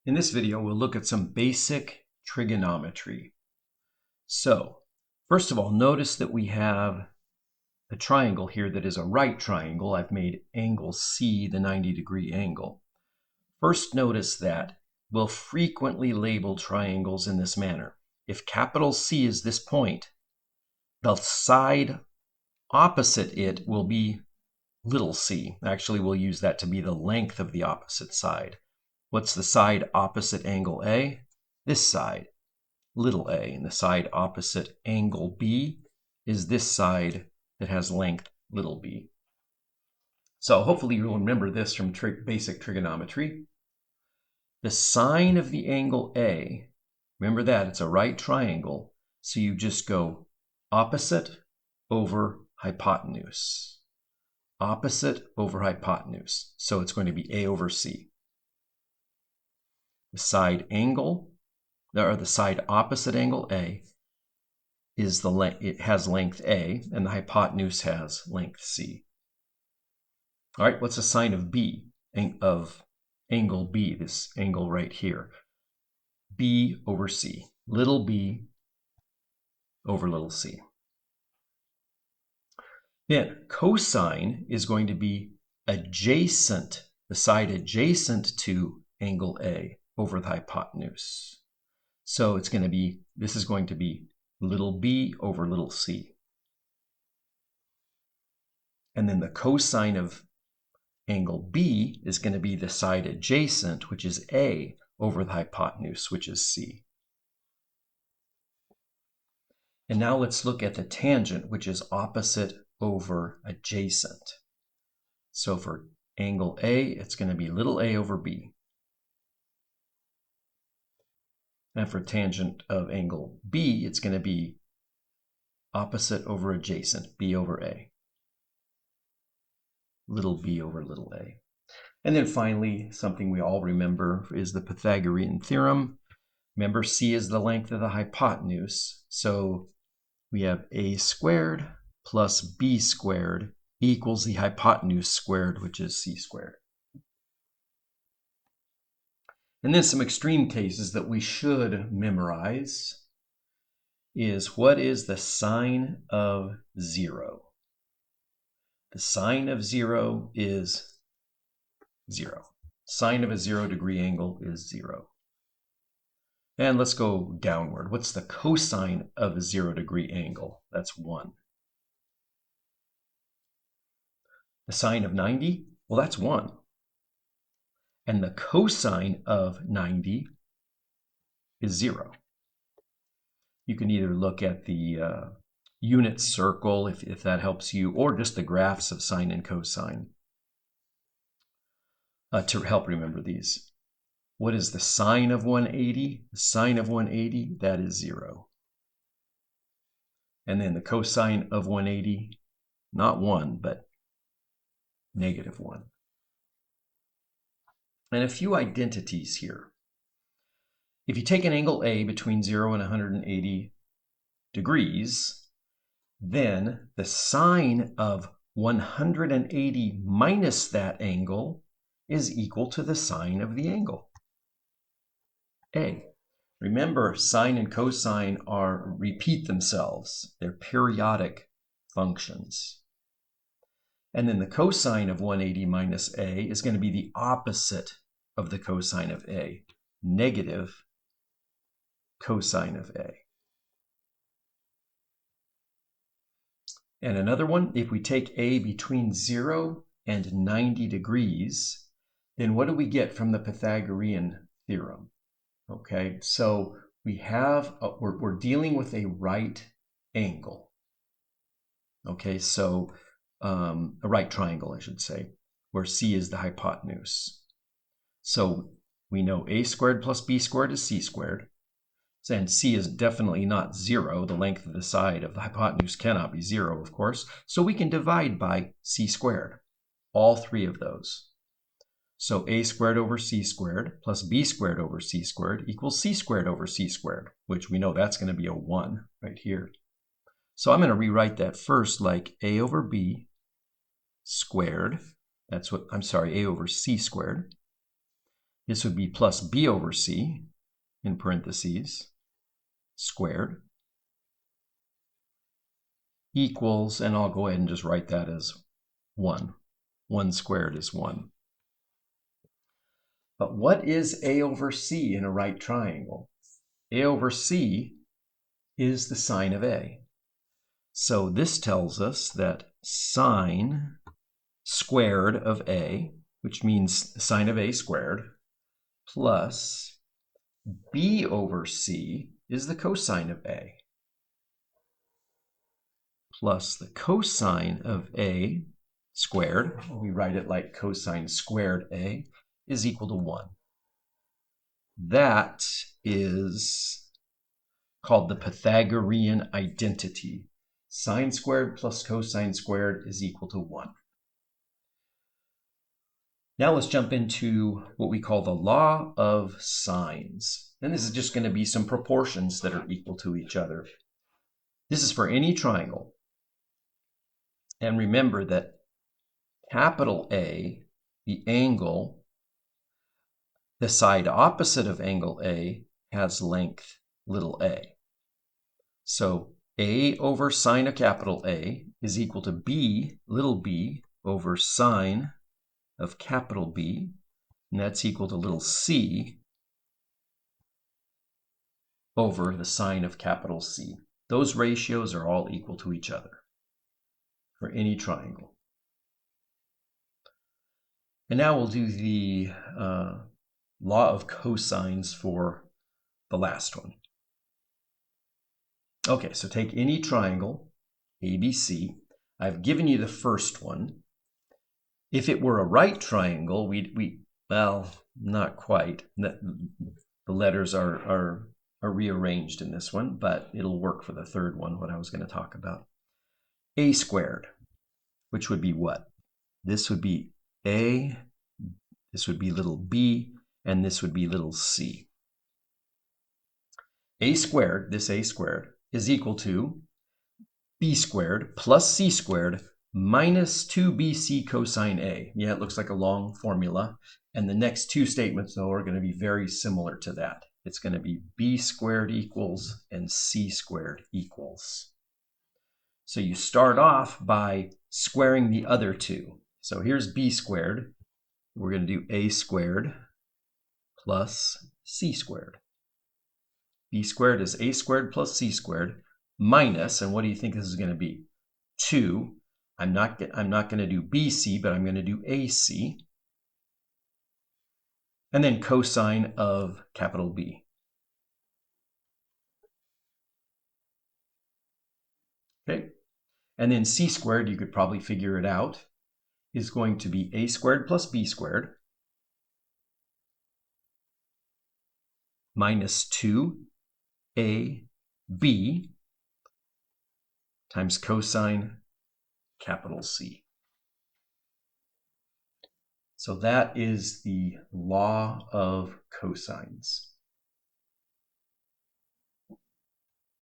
In this video, we'll look at some basic trigonometry. So, first of all, notice that we have a triangle here that is a right triangle. I've made angle C the 90-degree angle. First, notice that we'll frequently label triangles in this manner. If capital C is this point, the side opposite it will be little c. Actually, we'll use that to be the length of the opposite side. What's the side opposite angle A? This side, little a. And the side opposite angle B is this side that has length little b. So hopefully you'll remember this from basic trigonometry. The sine of the angle A, remember that, it's a right triangle. So you just go opposite over hypotenuse. Opposite over hypotenuse. So it's going to be A over C. The side angle, or the side opposite angle A, is it has length A, and the hypotenuse has length C. All right, what's the sine of B, of angle B, this angle right here? B over C, little b over little c. Then cosine is going to be adjacent, the side adjacent to angle A over the hypotenuse. So it's going to be, this is going to be little b over little c. And then the cosine of angle B is going to be the side adjacent, which is A, over the hypotenuse, which is C. And now let's look at the tangent, which is opposite over adjacent. So for angle A, it's going to be little a over b. And for tangent of angle B, it's going to be opposite over adjacent, b over a. Little b over little a. And then finally, something we all remember is the Pythagorean theorem. Remember, c is the length of the hypotenuse. So we have a squared plus b squared equals the hypotenuse squared, which is c squared. And then some extreme cases that we should memorize is, what is the sine of 0? The sine of 0 is 0. Sine of a 0-degree angle is 0. And let's go downward. What's the cosine of a 0-degree angle? That's 1. The sine of 90? Well, that's 1. And the cosine of 90 is 0. You can either look at the unit circle, if that helps you, or just the graphs of sine and cosine to help remember these. What is the sine of 180? The sine of 180, that is 0. And then the cosine of 180, not 1, but negative 1. And a few identities here. If you take an angle A between 0 and 180 degrees, then the sine of 180 minus that angle is equal to the sine of the angle A. Remember, sine and cosine repeat themselves. They're periodic functions. And then the cosine of 180 minus A is going to be the opposite of the cosine of A, negative cosine of A. And another one, if we take A between 0 and 90 degrees, then what do we get from the Pythagorean theorem? Okay, so we have, we're dealing with a right angle. Okay, so a right triangle, I should say, where C is the hypotenuse. So we know A squared plus B squared is C squared. And C is definitely not 0. The length of the side of the hypotenuse cannot be 0, of course. So we can divide by C squared, all three of those. So A squared over C squared plus B squared over C squared equals C squared over C squared, which we know that's going to be a 1 right here. So I'm going to rewrite that first like A over B squared. That's what, I'm sorry, A over C squared. this would be plus b over c, in parentheses, squared, equals, and I'll go ahead and just write that as 1. 1 squared is 1. But what is a over c in a right triangle? A over c is the sine of a. So this tells us that sine squared of a, which means sine of a squared, plus b over c is the cosine of a, plus the cosine of a squared, we write it like cosine squared a, is equal to 1. That is called the Pythagorean identity. Sine squared plus cosine squared is equal to 1. Now let's jump into what we call the law of sines. And this is just going to be some proportions that are equal to each other. This is for any triangle. And remember that capital A, the angle, the side opposite of angle A has length little a. So A over sine of capital A is equal to B, little b, over sine of capital B, and that's equal to little c over the sine of capital C. Those ratios are all equal to each other for any triangle. And now we'll do the law of cosines for the last one. Okay, so take any triangle, ABC. I've given you the first one. If it were a right triangle, well, not quite. The letters are rearranged in this one, but it'll work for the third one, what I was going to talk about. A squared, which would be what? This would be A, this would be little b, and this would be little c. A squared, this A squared, is equal to b squared plus c squared minus 2bc cosine A. Yeah, it looks like a long formula. And the next two statements, though, are going to be very similar to that. It's going to be b squared equals and c squared equals. So you start off by squaring the other two. So here's b squared. We're going to do a squared plus c squared. B squared is a squared plus c squared minus, and what do you think this is going to be? 2. I'm not going to do BC, but I'm going to do AC. And then cosine of capital B. Okay? And then C squared, you could probably figure it out, is going to be A squared plus B squared minus 2AB times cosine capital C. So that is the law of cosines.